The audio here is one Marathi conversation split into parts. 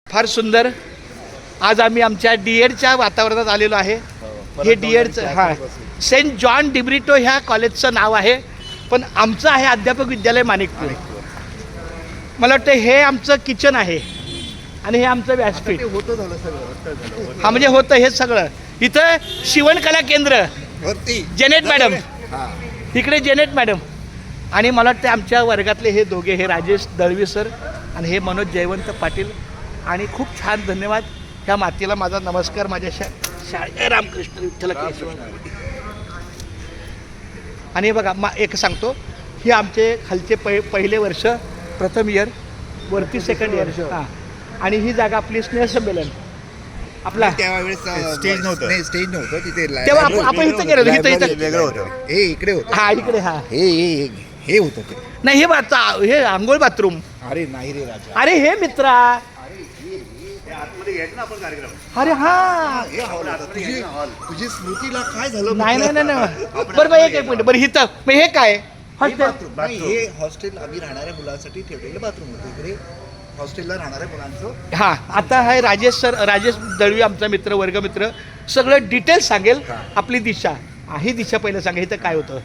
फार सुंदर. आज आम्ही आमच्या डी.एडच्या वातावरणात आलेलो आहे. हे डी.एडचं सेंट जॉन डिब्रिटो ह्या कॉलेजचं नाव आहे, पण आमचं आहे अध्यापक विद्यालय माणिकपूर. मला वाटतं हे आमचं किचन आहे आणि हे आमचं व्यासपीठ हा म्हणजे होतं हे सगळं. इथं शिवणकला केंद्र, जेनेट मॅडम इकडे, जेनेट मॅडम. आणि मला वाटतं आमच्या वर्गातले हे दोघे, हे राजेश दळवी सर आणि हे मनोज जयवंत पाटील. आणि खूप छान धन्यवाद. ह्या मातीला माझा नमस्कार. माझ्या शाळे रामकृष्ण विठ्ठल केशव. आणि हे बघा एक सांगतो, हे आमचे खालचे पहिले वर्ष, प्रथम इयर, वरती सेकंड इयर. हां. आणि ही जागा आपली स्नेहसंमेलन आपला त्यावेळेस स्टेज नव्हतं तिथे. तेव्हा आपण इथं गेलो, इथं वेगळं होतं. हे इकडे होतं. हा इकडे. हा हे होतं ते. नाही हे आंघोळ बाथरूम. अरे नाही रे राजा. अरे हे मित्रा. अरे हा तुझी स्मृतीला काय झालं? नाही बरं एक मिनिट. बरं इथं मग हे काय हॉस्टेल? हे हॉस्टेल आम्ही राहणाऱ्या मुलांसाठी ठेवलेलं बाथरूम होतं. इकडे हॉस्टेलला राहणाऱ्या मुलांचं. हां. आता आहे राजेश दळवी आमचा मित्र, वर्गमित्र, सगळं डिटेल्स सांगेल. आपली दिशा ही दिशा पहिलं सांगा. इथं काय होतं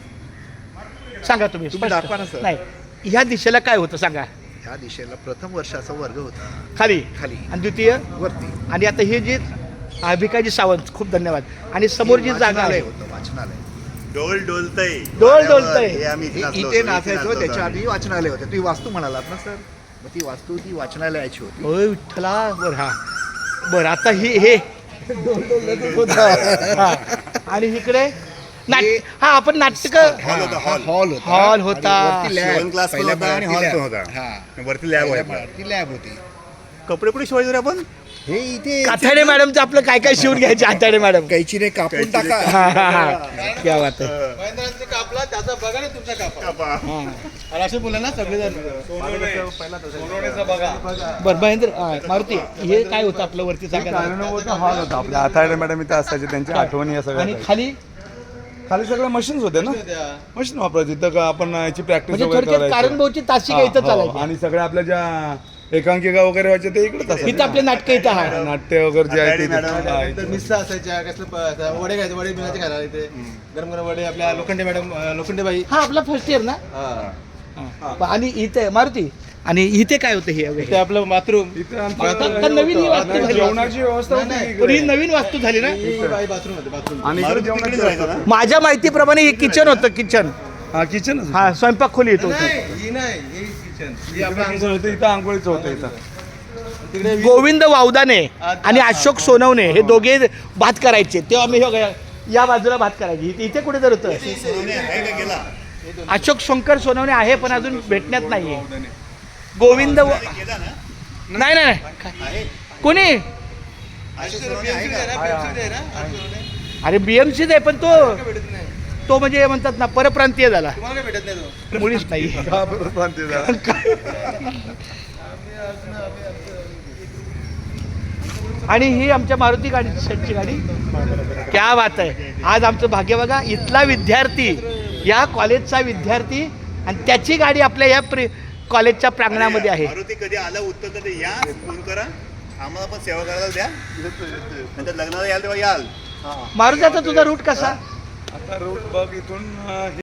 सांगा तुम्ही. दाखवा ना सर. नाही, ह्या दिशेला काय होतं सांगा. ह्या दिशेला प्रथम वर्षाचा वर्ग होता खाली खाली आणि द्वितीय वरती. आणि आता हे जे भिकाजी सावंत, खूप धन्यवाद. आणि समोर जी जागा आहे होतं वाचनालय. डोल डोलतय इथे नाचायचो. त्याच्या आधी वाचनालय होतं. तुम्ही वास्तू म्हणालात ना सर, मग ती वास्तू ती वाचनालयाची होती. होय विठ्ठला. बरं हा बरं. आता हे हा. आणि इकडे हा आपण नाटक हॉल होता. क्लास आणि हॉल पण होता. वरती लॅब ती लॅब होती. कपडे कुठे शिवायचे आपण? हे इथे काथाडे मॅडमचं आपलं काय काय शिवून घ्यायचे. आताडे मॅडम कैचीने कापून टाका. क्या बात आहे. कापला त्याचा बघा ना तुमचा कापा. असे बोला ना सगळेजण. बरं महेंद्र मारुती, हे काय होतं आपलं वरती जागा? हॉल होता आपल्या आथाडे मॅडम इथं असायचे, त्यांच्या आठवणी या सगळ्या. आणि खाली खाली सगळं मशीन्स होते ना, मशीन वापरायची. इथं आपण याची प्रॅक्टिस म्हणजे थोडक्यात कारणभाऊची तासिका इथं चालायची. आणि सगळ्या आपल्या ज्या एकांकिका वगैरे व्हायचे ते इकडेच इथं असायचे. आपले नाटक इथं आहे. नाट्य वगैरे जे आहे ते मिस्सा असायच्या. कसलं वडे घ्यायचे, वडे मिळायचे खायला इथे. गरम गरम वडे. आपल्या लोखंडेबाई. हा आपला फर्स्ट इयर ना. आणि इथे मारुती, आणि इथे काय होतं हे? ते आपलं बाथरूम. आता नवीन ही वास्तू झाली. जेवणाची व्यवस्था होती पण ही इकडे. नवीन वास्तू झाली ना. बाथरूम होते बाथरूम. आणि इकडे जेवणाची व्यवस्था होती. माझ्या माहितीप्रमाणे हे किचन होतं. किचन हा किचन. हा स्वयंपाक खोली येतो. ही नाही, ही किचन. इथं आंघोळीचं होतं. इथं तिकडे गोविंद वावदाने आणि अशोक सोनवणे हे दोघे भात करायचे. तेव्हा मी या बाजूला भात करायची. इथे कुठे तर होतं. अशोक शंकर सोनवणे आहे, पण अजून भेटण्यात नाहीये. गोविंद नाही कोणी? अरे बीएमसीच आहे, पण तो म्हणजे म्हणतात ना परप्रांतीय झाला. तुम्हाला भेटत नाही तो. मुळीच नाही. आणि ही आमच्या मारुती गाडी, सेटची गाडी. क्या बात आहे. आज आमचं भाग्य बघा. इथला विद्यार्थी, या कॉलेजचा विद्यार्थी, आणि त्याची गाडी आपल्या या कॉलेजच्या प्रांगणामध्ये आहे. मारुती कधी आलं उत्तर कधी या फोन करा, आम्हाला पण सेवा करायला द्या. नंतर लग्नाला याल तेव्हा याल. मारुती, आता तुझा रूट कसा? आता रोड बघ इथून